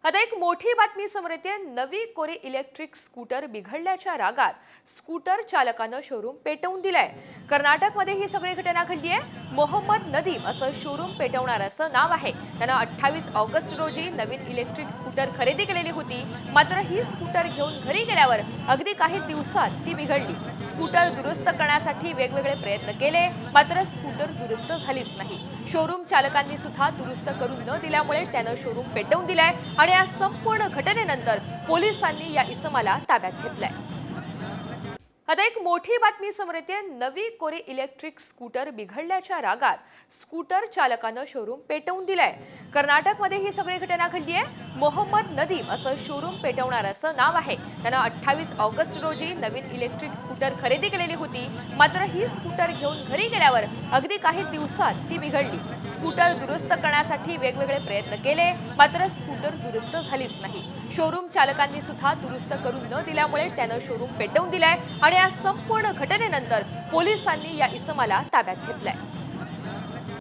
आता एक मोठी बातमी समोर येते। नवी कोरी इलेक्ट्रिक स्कूटर बिघडल्याच्या रागात स्कूटर चालकानं शोरूम पेटवून दिलाय। कर्नाटकमध्ये ही सगळी घटना घडली आहे। मोहम्मद नदीम असं शोरूम पेटवणाऱ्याचं नाव आहे। त्यानं 28 ऑगस्ट रोजी नवीन इलेक्ट्रिक स्कूटर खरेदी केलेली होती। मात्र ही स्कूटर घेऊन घरी गेल्यावर अगदी काही दिवसात ती बिघडली। स्कूटर दुरुस्त करण्यासाठी वेगवेगळे प्रयत्न केले, मात्र स्कूटर दुरुस्त झालीच नाही। शोरूम चालकांनी सुद्धा दुरुस्त करून न दिल्यामुळे त्यानं शोरूम पेटवून दिलाय आणि या संपूर्ण घटनेनंतर पोलिसांनी या इसमाला ताब्यात घेतलंय। आता एक मोठी बातमी समोर येते। नवी कोरी इलेक्ट्रिक स्कूटर बिघडल्याच्या रागात स्कूटर चालकानं शोरूम पेटवून दिलाय। कर्नाटकमध्ये ही सगळी घटना घडली आहे। मोहम्मद नदीम असं शोरूम पेटवणाऱ्याचं नाव आहे। त्यानं 28 ऑगस्ट रोजी नवीन इलेक्ट्रिक स्कूटर खरेदी केलेली होती। मात्र ही स्कूटर घेऊन घरी गेल्यावर अगदी काही दिवसात ती बिघडली। स्कूटर दुरुस्त करण्यासाठी वेगवेगळे प्रयत्न केले, मात्र स्कूटर दुरुस्त झालीच नाही। शोरूम चालकांनी सुद्धा दुरुस्त करून न दिल्यामुळे त्यानं शोरूम पेटवून दिलाय आणि या संपूर्ण घटनेनंतर पोलिसांनी या इसमाला ताब्यात घेतलंय।